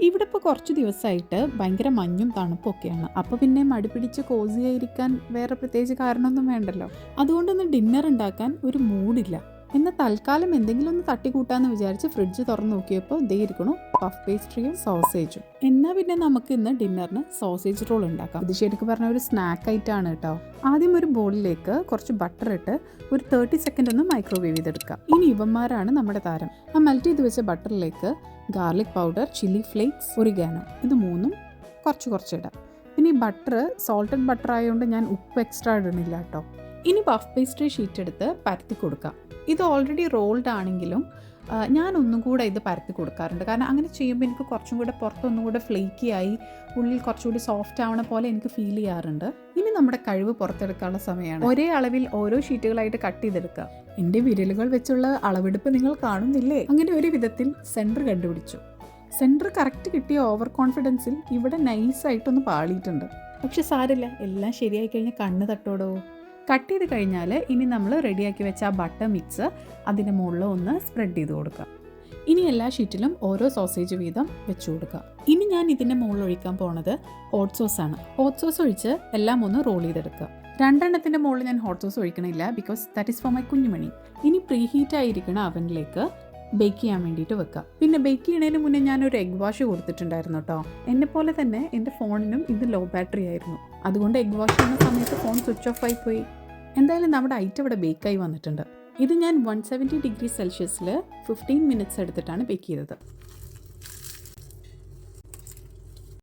ഇവിടെ ഇപ്പോൾ കുറച്ച് ദിവസമായിട്ട് ഭയങ്കര മഞ്ഞും തണുപ്പും ഒക്കെയാണ്. അപ്പോൾ പിന്നെ മടി പിടിച്ച് കോസിയായിരിക്കാൻ വേറെ പ്രത്യേകിച്ച് കാരണമൊന്നും വേണ്ടല്ലോ. അതുകൊണ്ടൊന്ന് ഡിന്നർ ഉണ്ടാക്കാൻ ഒരു മൂഡില്ല. എന്നാൽ തൽക്കാലം എന്തെങ്കിലും ഒന്ന് തട്ടിക്കൂട്ടാന്ന് വിചാരിച്ച് ഫ്രിഡ്ജ് തുറന്ന് നോക്കിയപ്പോൾ ദേ ഇരിക്കണു പഫ് പേസ്ട്രിയും സോസേജും. എന്നാൽ പിന്നെ നമുക്ക് ഇന്ന് ഡിന്നറിന് സോസേജ് റോൾ ഉണ്ടാക്കാം. ഇത് ശരിക്കും പറഞ്ഞ ഒരു സ്നാക്ക് ആയിട്ടാണ് കേട്ടോ. ആദ്യം ഒരു ബോളിലേക്ക് കുറച്ച് ബട്ടർ ഇട്ട് ഒരു 30 സെക്കൻഡ് ഒന്ന് മൈക്രോവേവ് ചെയ്തെടുക്കാം. ഇനി ഇവന്മാരാണ് നമ്മുടെ താരം. ആ മെൽറ്റ് ചെയ്ത് വെച്ച ബട്ടറിലേക്ക് garlic powder, chilli flakes, oregano ഇത് മൂന്നും കുറച്ച് ഇടാം. പിന്നെ ഈ ബട്ടർ സോൾട്ടഡ് ബട്ടർ ആയതുകൊണ്ട് ഞാൻ ഉപ്പ് എക്സ്ട്രാ ഇടണില്ല കേട്ടോ. ഇനി പഫ് പേസ്ട്രി ഷീറ്റ് എടുത്ത് പരത്തി കൊടുക്കാം. ഇത് ഓൾറെഡി റോൾഡ് ആണെങ്കിലും ഞാൻ ഒന്നും കൂടെ ഇത് പരത്തി കൊടുക്കാറുണ്ട്. കാരണം അങ്ങനെ ചെയ്യുമ്പോൾ എനിക്ക് കുറച്ചും കൂടെ പുറത്തൊന്നും കൂടെ ഫ്ലേക്കി ആയി ഉള്ളിൽ കുറച്ചുകൂടി സോഫ്റ്റ് ആവണ പോലെ എനിക്ക് ഫീൽ ചെയ്യാറുണ്ട്. ഇനി നമ്മുടെ കഴിവ് പുറത്തെടുക്കാനുള്ള സമയമാണ്. ഒരേ അളവിൽ ഓരോ ഷീറ്റുകളായിട്ട് കട്ട് ചെയ്തെടുക്കുക. എൻ്റെ വിരലുകൾ വെച്ചുള്ള അളവെടുപ്പ് നിങ്ങൾ കാണുന്നില്ലേ? അങ്ങനെ ഒരു വിധത്തിൽ സെൻറ്റർ കണ്ടുപിടിച്ചു. സെൻറ്റർ കറക്റ്റ് കിട്ടിയ ഓവർ കോൺഫിഡൻസിൽ ഇവിടെ നൈസായിട്ടൊന്ന് പാളിയിട്ടുണ്ട്. പക്ഷെ സാരമില്ല, എല്ലാം ശരിയായി കഴിഞ്ഞാൽ കണ്ണ് തട്ടോടോ. കട്ട് ചെയ്ത് കഴിഞ്ഞാൽ ഇനി നമ്മൾ റെഡിയാക്കി വെച്ച ആ ബട്ടർ മിക്സ് അതിൻ്റെ മുകളിൽ ഒന്ന് സ്പ്രെഡ് ചെയ്ത് കൊടുക്കുക. ഇനി എല്ലാ ഷീറ്റിലും ഓരോ സോസേജ് വീതം വെച്ച് കൊടുക്കുക. ഇനി ഞാൻ ഇതിൻ്റെ മുകളിൽ ഒഴിക്കാൻ പോണത് ഹോട്ട് സോസാണ്. ഹോട്ട് സോസ് ഒഴിച്ച് എല്ലാം ഒന്ന് റോൾ ചെയ്തെടുക്കുക. 2 എണ്ണത്തിൻ്റെ മുകളിൽ ഞാൻ ഹോട്ട് സോസ് ഒഴിക്കണില്ല, because that is for my കുഞ്ഞുമണി. ഇനി പ്രീ ഹീറ്റ് ആയിരിക്കണ അവനിലേക്ക് ബേക്ക് ചെയ്യാൻ വേണ്ടിയിട്ട് വെക്കുക. പിന്നെ ബേക്ക് ചെയ്യുന്നതിന് മുന്നേ ഞാനൊരു എഗ് വാഷ് കൊടുത്തിട്ടുണ്ടായിരുന്നു കേട്ടോ. എന്നെ പോലെ തന്നെ എൻ്റെ ഫോണിനും ഇത് ലോ ബാറ്ററി ആയിരുന്നു. അതുകൊണ്ട് എഗ് വാഷ് ചെയ്യുന്ന സമയത്ത് ഫോൺ സ്വിച്ച് ഓഫ് ആയി പോയി. എന്തായാലും നമ്മുടെ ഐറ്റം ഇവിടെ ബേക്കായി വന്നിട്ടുണ്ട്. ഇത് ഞാൻ 170 ഡിഗ്രി സെൽഷ്യസിൽ 15 മിനിറ്റ്സ് എടുത്തിട്ടാണ് ബേക്ക് ചെയ്തത്.